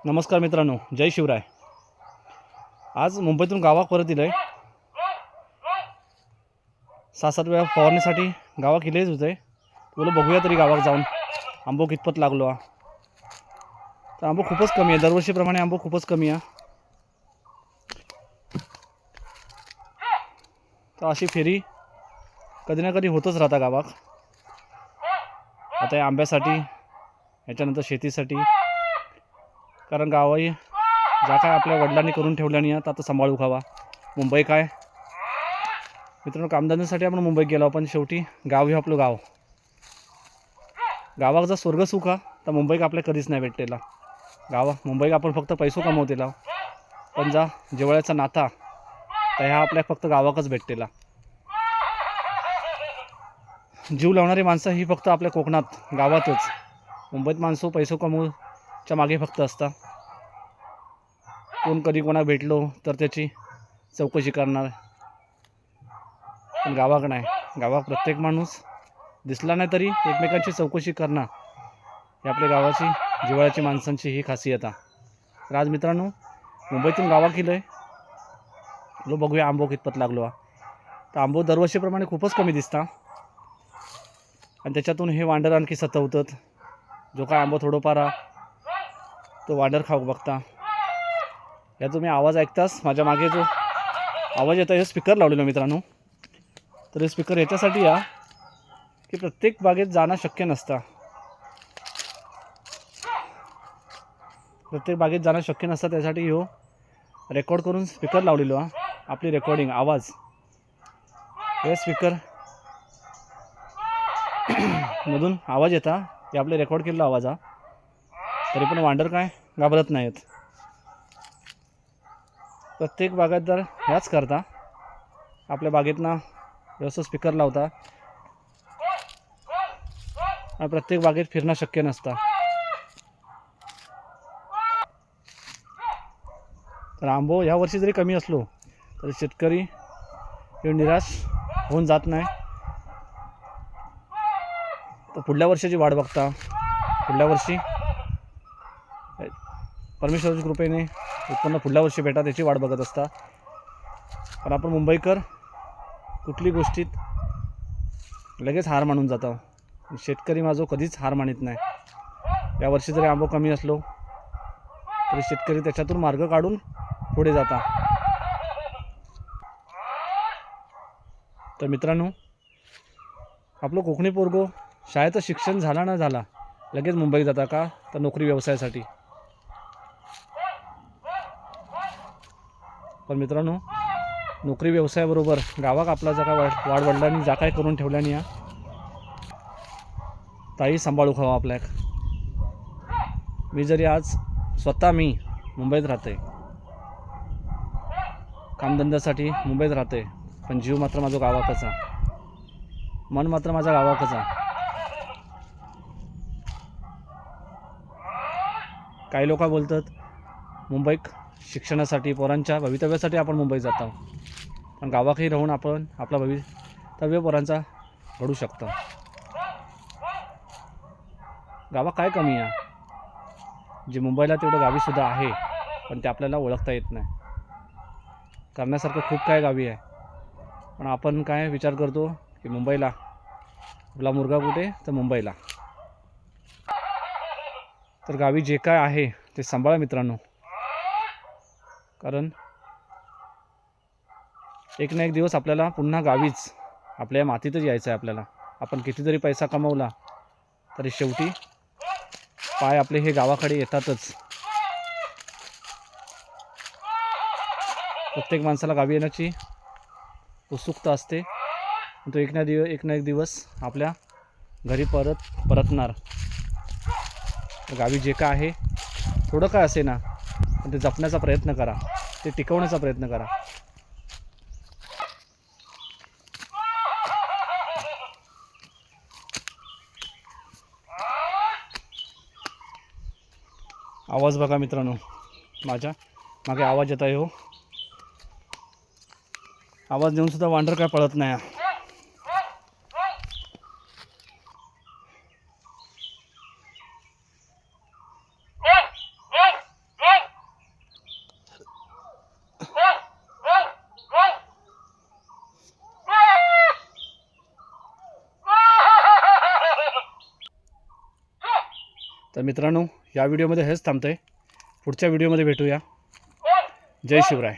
नमस्कार मित्रांनो, जय शिवराय। आज मुंबईतून गावात परत इलोय। 6-7 वेळा फवारणीसाठी गावात गेलेच होते। बोलो बघूया तरी गावात जाऊन आंबो कितपत लागलो हा। तर आंबो खूपच कमी आहे, दरवर्षीप्रमाणे आंबो खूपच कमी आहे। तर अशी फेरी कधी ना कधी होतच राहता गावात। आता या आंब्यासाठी, याच्यानंतर शेतीसाठी, कारण गावाही ज्या काय आपल्या वडिलांनी करून ठेवल्यानी आता सांभाळू खावा। मुंबई काय मित्रांनो, कामधंद्यासाठी आपण मुंबईत गेलो, पण शेवटी गाव हे आपलं गाव। गावात जर स्वर्ग सुख हा तर मुंबईत आपल्या कधीच नाही भेटलेला। मुंबईत आपण फक्त पैसो कमवतेला, पण जा जिव्हाळ्याचा नाता तर ह्या आपल्या फक्त गावाकच भेटतेला। जीव लावणारी माणसं ही फक्त आपल्या कोकणात गावातच। मुंबईत माणसं पैसो कमवूच्या मागे फक्त असतात। कोण कधी कोणा भेटलो तर त्याची चौकशी करणार, पण गावाक नाही। गावात प्रत्येक माणूस दिसला नाही तरी एकमेकांची चौकशी करणं ही आपल्या गावाची जिव्हाळ्याची माणसांची ही खासियत आहे। तर आज मित्रांनो, मुंबईतून गावात गेलोय, बघूया आंबो कितपत लागलो हा। तर आंबो दरवर्षीप्रमाणे खूपच कमी दिसता, आणि त्याच्यातून हे वांडर आणखी सतवतात। जो काय आंबो थोडंफार तो वांडर खाऊ बघता। या तुम्ही आवाज ऐकताच, माझ्या मागे जो आवाज येतो हे स्पीकर लावलेलो मित्रांनो। तर हे स्पीकर याच्यासाठी या की प्रत्येक बागेत जाणं शक्य नसतं। त्यासाठी ह्यो रेकॉर्ड करून स्पीकर लावलेलो हा। आपली रेकॉर्डिंग आवाज हे स्पीकर मधून आवाज येता, हे आपले रेकॉर्ड केलेला आवाज हा। तरी पण वांडर काय घाबरत नाहीत। प्रत्येक बागायतदार ह्याच करता, आपल्या बागेतना व्यवस्थित स्पीकर लावता, आणि प्रत्येक बागेत फिरणं शक्य नसतं। तर आंबो ह्या वर्षी जरी कमी असलो तरी शेतकरी हे निराश होऊन जात नाही। तर पुढल्या वर्षाची वाट बघता, पुढल्या वर्षी परमेश्वराच्या कृपेने उत्पन्न पुढल्या वर्षी भेटा त्याची वाट बघत असता। पण आपण मुंबईकर कुठली गोष्टीत लगेच हार मानून जातो। शेतकरी माझो कधीच हार मानित नाही। या वर्षी जरी आंबो कमी असलो तरी शेतकरी त्याच्यातून मार्ग काढून पुढे जाता। तर मित्रांनो, आपलं कोकणी पोरगो शाळेचं शिक्षण झाला ना झाला लगेच मुंबईत जाता का, तर नोकरी व्यवसायासाठी। पण मित्रांनो, नोकरी व्यवसायाबरोबर गावात आपला जा काय वाडवडिलांनी जा काय करून ठेवल्यानी या ताई सांभाळू खावा आपल्याक। मी जरी आज स्वतः मी मुंबईत राहते, कामधंद्यासाठी मुंबईत राहते, पण जीव मात्र माझा गावाकचा, मन मात्र माझ्या गावाकचा। काही लोक बोलतात मुंबईत शिक्षणासाठी, पोरांच्या भवितव्यासाठी आपण मुंबईत जातो, पण गावातही राहून आपण आपला भवितव्य पोरांचा घडू शकतो। गावात काय कमी आहे जे मुंबईला तेवढं गावीसुद्धा आहे, पण ते आपल्याला ओळखता येत नाही। करण्यासारखं खूप काय गावी आहे, पण आपण काय विचार करतो की मुंबईला आपला मुलगा कुठे, तर मुंबईला। तर गावी जे काय आहे ते सांभाळा मित्रांनो, कारण एक ना एक दिवस आपल्याला पुन्हा गावीच आपल्या मातीतच यायचं आहे। आपल्याला आपण किती जरी पैसा कमवला तरी शेवटी पाय आपले हे गावाकडे येतातच। प्रत्येक माणसाला गावी येण्याची उत्सुकता असते, तो एक ना एक दिवस आपल्या घरी परतणार। गावी जे काय आहे थोडं काय असे ना, पण ते जपण्याचा प्रयत्न करा, ते टिकवण्याचा प्रयत्न करा। आवाज बघा मित्रांनो, माझ्या मागे आवाज येत आहे हो। आवाज देऊन सुद्धा वांडर काय पळत नाही। तर मित्रांनो, या व्हिडिओमध्ये हेच थांबतं आहे. पुढच्या व्हिडिओमध्ये भेटूया. जय शिवराय.